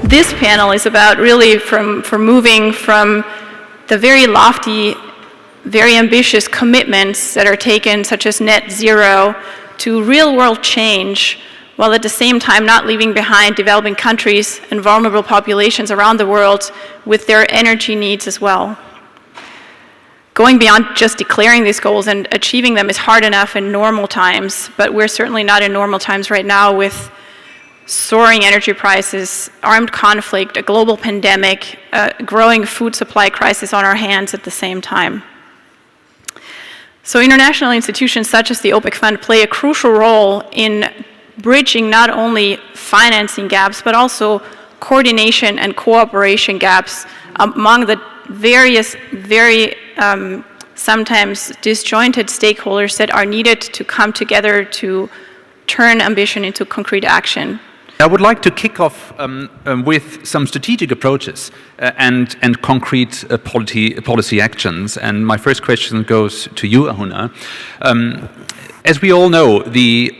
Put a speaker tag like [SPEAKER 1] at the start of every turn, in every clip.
[SPEAKER 1] this panel is about really from moving from the very lofty, very ambitious commitments that are taken, such as net zero, to real-world change, while at the same time not leaving behind developing countries and vulnerable populations around the world with their energy needs as well. Going beyond just declaring these goals and achieving them is hard enough in normal times, but we're certainly not in normal times right now with soaring energy prices, armed conflict, a global pandemic, a growing food supply crisis on our hands at the same time. So international institutions such as the OPEC Fund play a crucial role in bridging not only financing gaps, but also coordination and cooperation gaps among the various, sometimes disjointed stakeholders that are needed to come together to turn ambition into concrete action.
[SPEAKER 2] I would like to kick off with some strategic approaches and concrete policy actions. And my first question goes to you, Ahunna. As we all know, the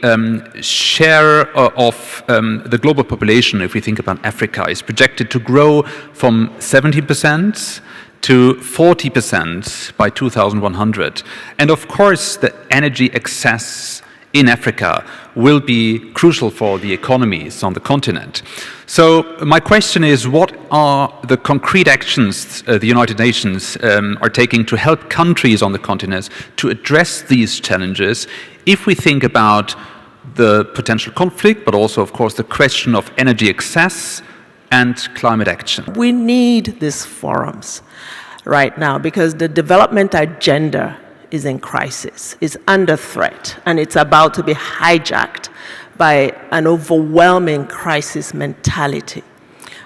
[SPEAKER 2] share of the global population, if we think about Africa, is projected to grow from 70% to 40% by 2100. And of course, the energy access in Africa will be crucial for the economies on the continent. So my question is, what are the concrete actions the United Nations are taking to help countries on the continent to address these challenges if we think about the potential conflict, but also, of course, the question of energy access and climate action?
[SPEAKER 3] We need these forums right now because the development agenda is in crisis, is under threat, and it's about to be hijacked by an overwhelming crisis mentality.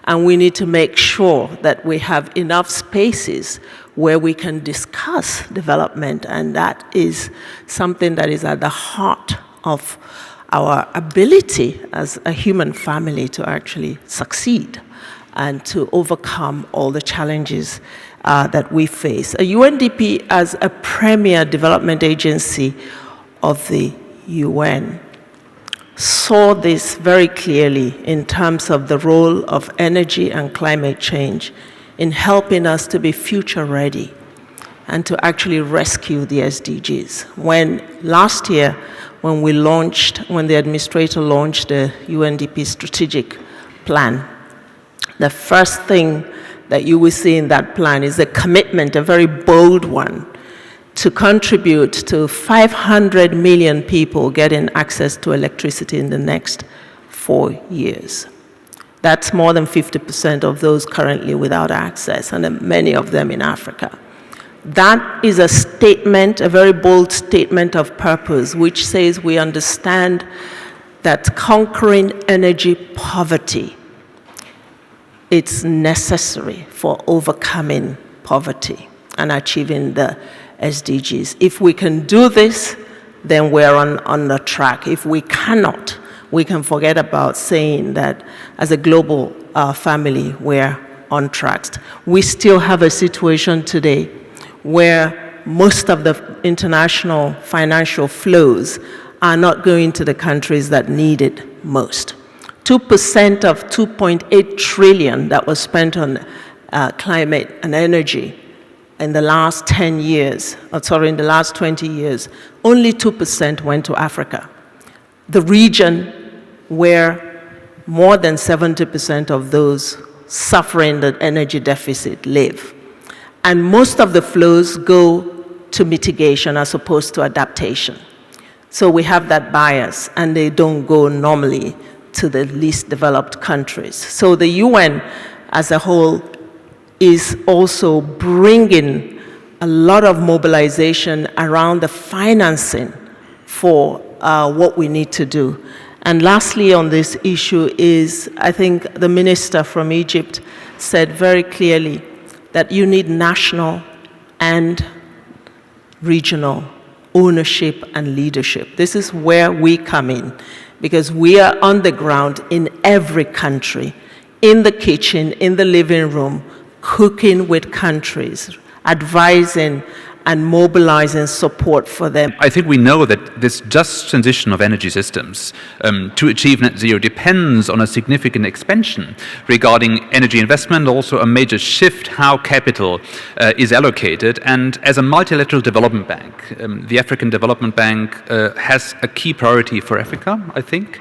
[SPEAKER 3] And we need to make sure that we have enough spaces where we can discuss development, and that is something that is at the heart of our ability as a human family to actually succeed and to overcome all the challenges that we face. UNDP, as a premier development agency of the UN, saw this very clearly in terms of the role of energy and climate change in helping us to be future ready and to actually rescue the SDGs. When last year, when the administrator launched the UNDP strategic plan, the first thing that you will see in that plan is a commitment, a very bold one, to contribute to 500 million people getting access to electricity in the next 4 years. That's more than 50% of those currently without access, and many of them in Africa. That is a statement, a very bold statement of purpose, which says we understand that conquering energy poverty, it's necessary for overcoming poverty and achieving the SDGs. If we can do this, then we're on the track. If we cannot, we can forget about saying that as a global family, we're on track. We still have a situation today where most of the international financial flows are not going to the countries that need it most. 2% of 2.8 trillion that was spent on climate and energy in the last 10 years, in the last 20 years, only 2% went to Africa, the region where more than 70% of those suffering the energy deficit live. And most of the flows go to mitigation as opposed to adaptation. So we have that bias, and they don't go normally to the least developed countries. So the UN as a whole is also bringing a lot of mobilization around the financing for what we need to do. And lastly on this issue is, I think the minister from Egypt said very clearly that you need national and regional ownership and leadership. This is where we come in, because we are on the ground in every country, in the kitchen, in the living room, cooking with countries, advising and mobilizing support for them.
[SPEAKER 2] I think we know that this just transition of energy systems to achieve net zero depends on a significant expansion regarding energy investment, also a major shift how capital is allocated. And as a multilateral development bank, the African Development Bank has a key priority for Africa, I think.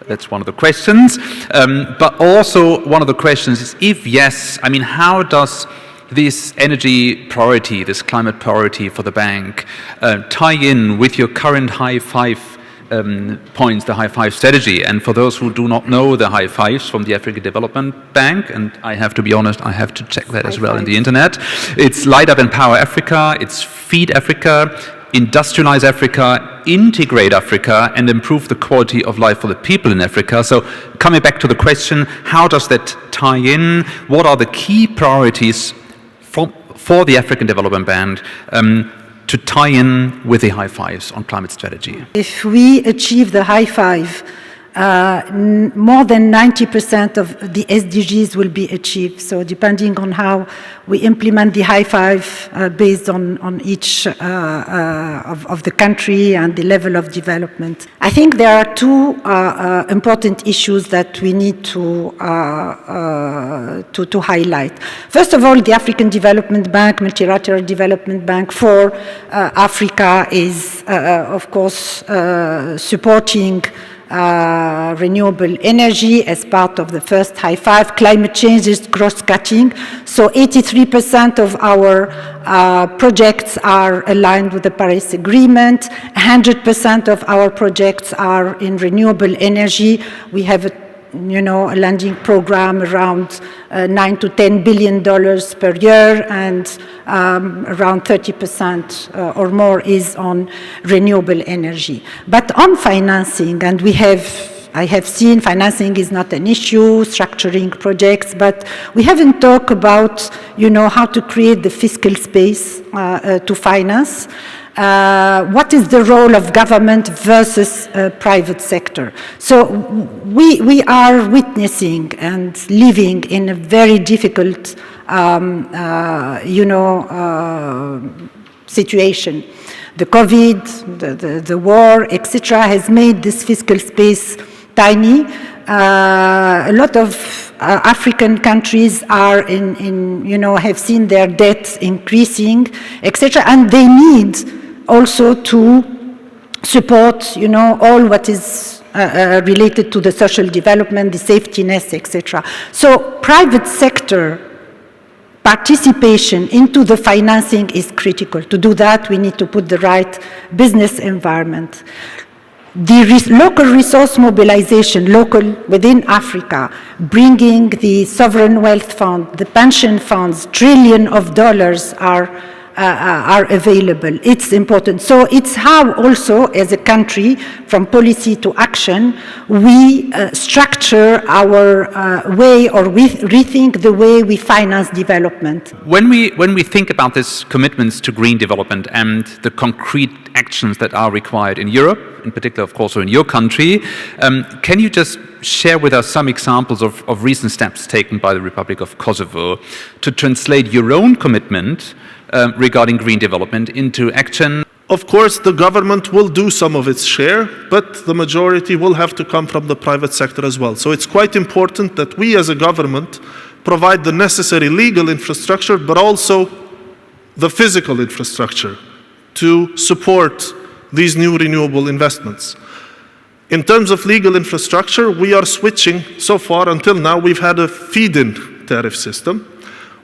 [SPEAKER 2] That's one of the questions. But also one of the questions is, if yes, I mean, how does this energy priority, this climate priority for the bank, tie in with your current high five points, the high five strategy? And for those who do not know the high fives from the African Development Bank, and I have to be honest, I have to check that as well in the internet, it's Light Up and Power Africa, it's Feed Africa, Industrialize Africa, Integrate Africa, and improve the quality of life for the people in Africa. So coming back to the question, how does that tie in? What are the key priorities for the African Development Bank to tie in with the high fives on climate strategy?
[SPEAKER 4] If we achieve the high five, more than 90% of the SDGs will be achieved. So depending on how we implement the high five based on each of the country and the level of development. I think there are two important issues that we need to highlight. First of all, the African Development Bank, Multilateral Development Bank for Africa is, of course, supporting renewable energy as part of the first high five. Climate change is cross-cutting, so 83% of our projects are aligned with the Paris Agreement. 100% of our projects are in renewable energy. We have a lending program around $9 to $10 billion per year, and around 30% or more is on renewable energy. But on financing, and I have seen financing is not an issue, structuring projects, but we haven't talked about, how to create the fiscal space to finance. What is the role of government versus private sector? So we are witnessing and living in a very difficult, situation. The COVID, the war, etc., has made this fiscal space tiny. A lot of African countries are have seen their debts increasing, etc., and they need also to support, all what is related to the social development, the safety nets, etc. So private sector participation into the financing is critical. To do that, we need to put the right business environment. The local resource mobilization, local within Africa, bringing the sovereign wealth fund, the pension funds, trillions of dollars are available. It's important. So it's how also, as a country, from policy to action, we structure our way, or we rethink the way we finance development.
[SPEAKER 2] When we think about these commitments to green development and the concrete actions that are required in Europe, in particular, of course, in your country, can you just share with us some examples of recent steps taken by the Republic of Kosovo to translate your own commitment regarding green development into action?
[SPEAKER 5] Of course, the government will do some of its share, but the majority will have to come from the private sector as well. So it's quite important that we as a government provide the necessary legal infrastructure, but also the physical infrastructure to support these new renewable investments. In terms of legal infrastructure, we are switching. So far, until now, we've had a feed-in tariff system,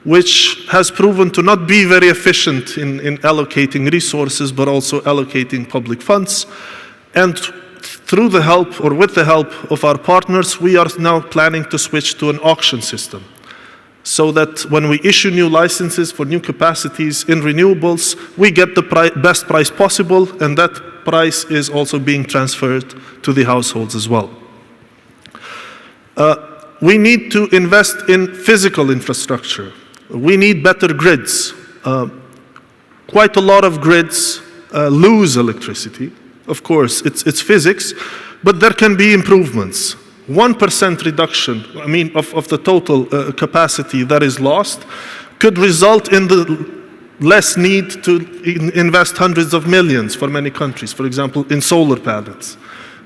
[SPEAKER 5] which has proven to not be very efficient in allocating resources, but also allocating public funds. And through the help, or with the help of our partners, we are now planning to switch to an auction system, so that when we issue new licenses for new capacities in renewables, we get the best price possible, and that price is also being transferred to the households as well. We need to invest in physical infrastructure. We need better grids. Quite a lot of grids lose electricity. Of course, it's physics, but there can be improvements. 1% reduction, of the total capacity that is lost could result in the less need to invest hundreds of millions for many countries, for example, in solar panels.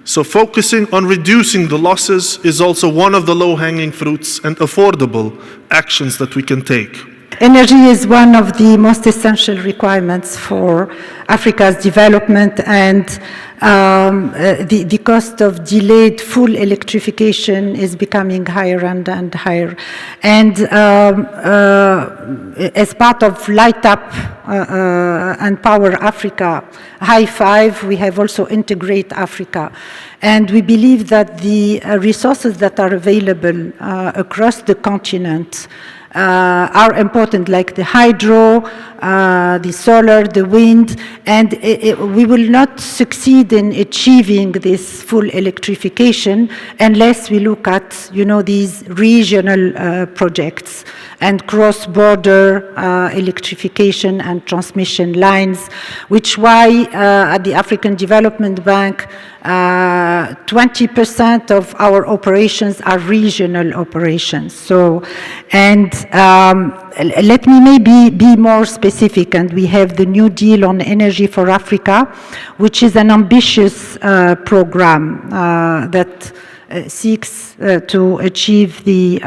[SPEAKER 5] So focusing on reducing the losses is also one of the low-hanging fruits and affordable actions that we can take.
[SPEAKER 4] Energy is one of the most essential requirements for Africa's development, and the cost of delayed full electrification is becoming higher and higher. And as part of Light Up and Power Africa High Five, we have also Integrate Africa. And we believe that the resources that are available across the continent are important, like the hydro, the solar, the wind, and we will not succeed in achieving this full electrification unless we look at, these regional projects and cross-border electrification and transmission lines, which why at the African Development Bank, 20% of our operations are regional operations. So, and let me maybe be more specific, and we have the New Deal on Energy for Africa, which is an ambitious program that seeks to achieve the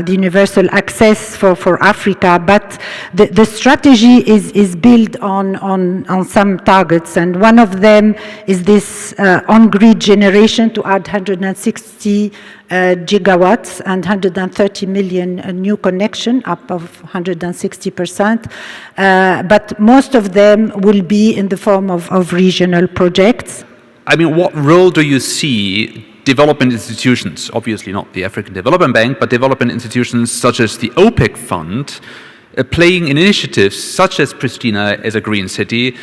[SPEAKER 4] universal access for Africa, but the strategy is built on some targets, and one of them is this on-grid generation to add 160 gigawatts and 130 million new connection, up of 160%, but most of them will be in the form of regional projects.
[SPEAKER 2] I mean, what role do you see development institutions, obviously not the African Development Bank, but development institutions such as the OPEC Fund, playing in initiatives such as Pristina as a green city,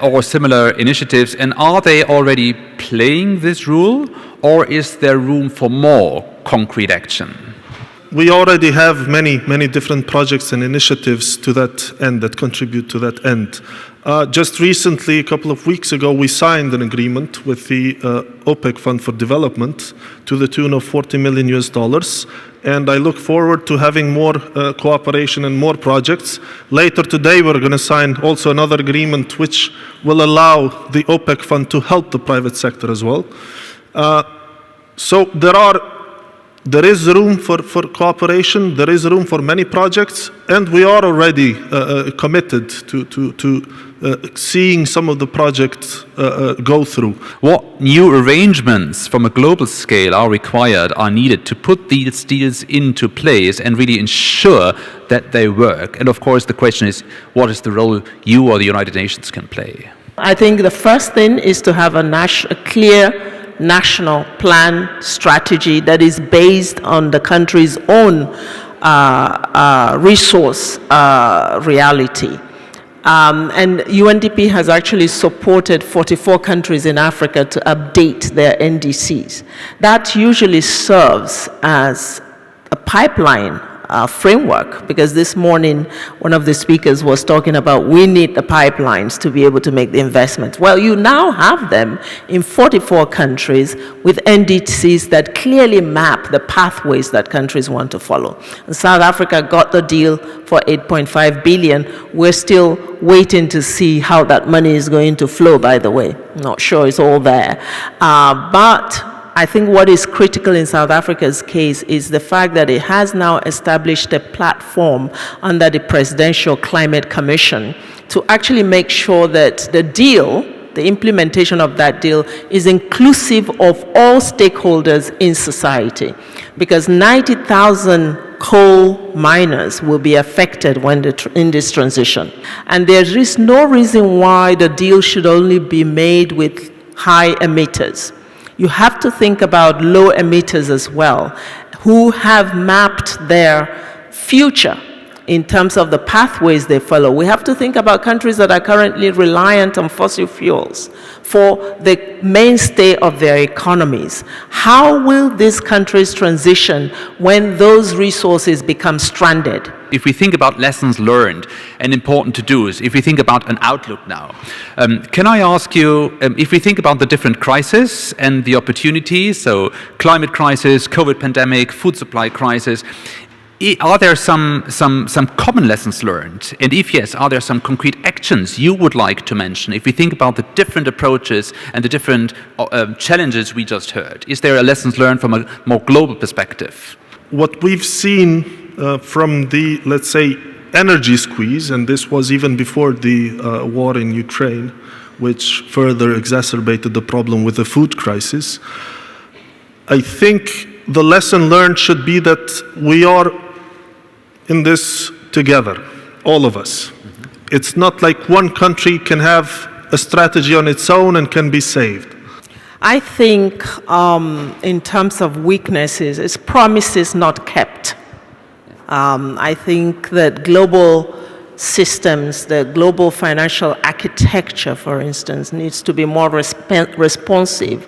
[SPEAKER 2] or similar initiatives, and are they already playing this role, or is there room for more concrete action?
[SPEAKER 5] We already have many different projects and initiatives to that end, that contribute to that end. Just recently, a couple of weeks ago, we signed an agreement with the OPEC Fund for Development to the tune of $40 million. And I look forward to having more cooperation and more projects. Later today, we're going to sign also another agreement which will allow the OPEC Fund to help the private sector as well. So there is room for cooperation, there is room for many projects, and we are already committed to seeing some of the projects go through.
[SPEAKER 2] What new arrangements from a global scale are required, are needed to put these deals into place and really ensure that they work? And of course, the question is, what is the role you or the United Nations can play?
[SPEAKER 3] I think the first thing is to have a clear national plan strategy that is based on the country's own resource reality. And Undp has actually supported 44 countries in Africa to update their NDCs. That usually serves as a pipeline framework, because this morning one of the speakers was talking about we need the pipelines to be able to make the investments. Well, you now have them in 44 countries with NDCs that clearly map the pathways that countries want to follow. And South Africa got the deal for 8.5 billion. We're still waiting to see how that money is going to flow, by the way. I'm not sure it's all there. But I think what is critical in South Africa's case is the fact that it has now established a platform under the Presidential Climate Commission to actually make sure that the deal, the implementation of that deal, is inclusive of all stakeholders in society. Because 90,000 coal miners will be affected in this transition. And there is no reason why the deal should only be made with high emitters. You have to think about low emitters as well, who have mapped their future in terms of the pathways they follow. We have to think about countries that are currently reliant on fossil fuels for the mainstay of their economies. How will these countries transition when those resources become stranded?
[SPEAKER 2] If we think about lessons learned and important to-dos, if we think about an outlook now, can I ask you, if we think about the different crises and the opportunities, so climate crisis, COVID pandemic, food supply crisis, Are there some common lessons learned? And if yes, are there some concrete actions you would like to mention? If we think about the different approaches and the different challenges we just heard, is there a lessons learned from a more global perspective?
[SPEAKER 5] What we've seen from the, let's say, energy squeeze, and this was even before the war in Ukraine, which further exacerbated the problem with the food crisis, I think the lesson learned should be that we are in this together, all of us. It's not like one country can have a strategy on its own and can be saved.
[SPEAKER 3] I think in terms of weaknesses, it's promises not kept. I think that global systems, the global financial architecture, for instance, needs to be more responsive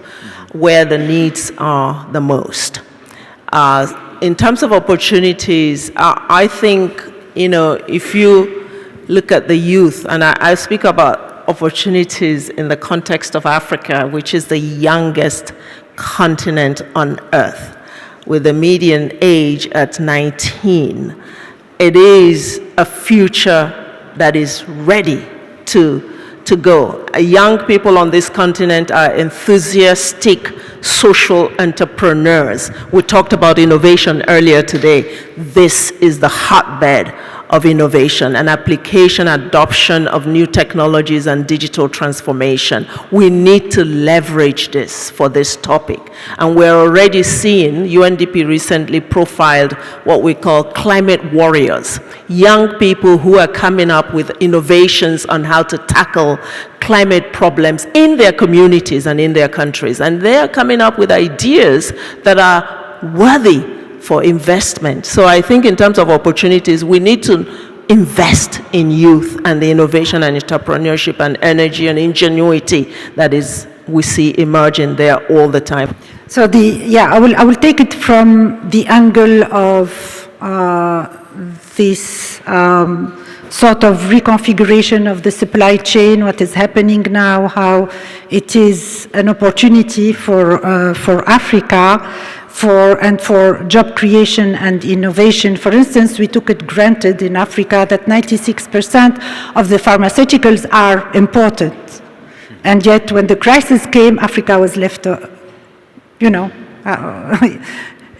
[SPEAKER 3] where the needs are the most. In terms of opportunities, I think, if you look at the youth, and I speak about opportunities in the context of Africa, which is the youngest continent on earth, with a median age at 19, it is a future that is ready to go. Young people on this continent are enthusiastic social entrepreneurs. We talked about innovation earlier today. This is the hotbed of innovation and application, adoption of new technologies and digital transformation. We need to leverage this for this topic. And we're already seeing, UNDP recently profiled what we call climate warriors, young people who are coming up with innovations on how to tackle climate problems in their communities and in their countries. And they are coming up with ideas that are worthy for investment. So I think in terms of opportunities, we need to invest in youth and the innovation and entrepreneurship and energy and ingenuity that is we see emerging there all the time.
[SPEAKER 4] So I will take it from the angle of this sort of reconfiguration of the supply chain, what is happening now, how it is an opportunity for Africa for job creation and innovation. For instance, we took it granted in Africa that 96% of the pharmaceuticals are imported. And yet when the crisis came, Africa was left,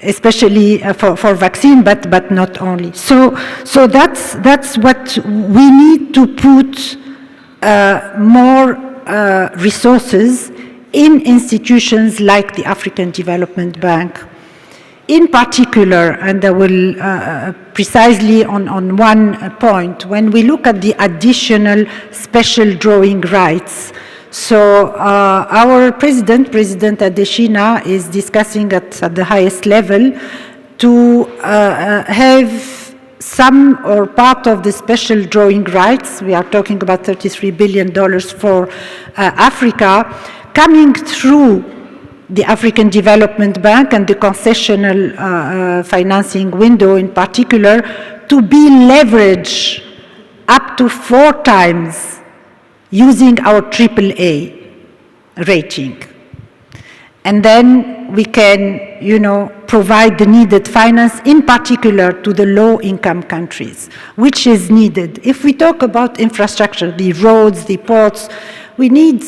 [SPEAKER 4] especially for vaccine, but not only. So that's what we need to put more resources in institutions like the African Development Bank. In particular, and I will precisely on one point, when we look at the additional special drawing rights, so our President Adesina, is discussing at the highest level to have some or part of the special drawing rights, we are talking about $33 billion for Africa, coming through the African Development Bank and the concessional financing window in particular, to be leveraged up to 4 times using our AAA rating. And then we can, provide the needed finance, in particular to the low-income countries, which is needed. If we talk about infrastructure, the roads, the ports, we need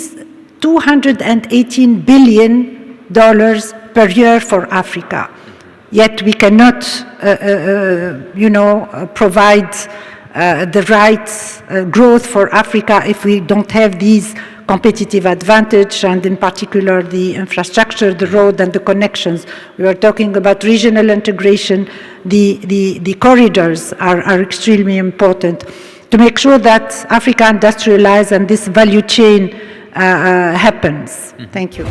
[SPEAKER 4] $218 billion per year for Africa. Yet we cannot, provide the right growth for Africa if we don't have these competitive advantage, and in particular the infrastructure, the road and the connections. We are talking about regional integration. The corridors are extremely important to make sure that Africa industrializes and this value chain happens. Thank you.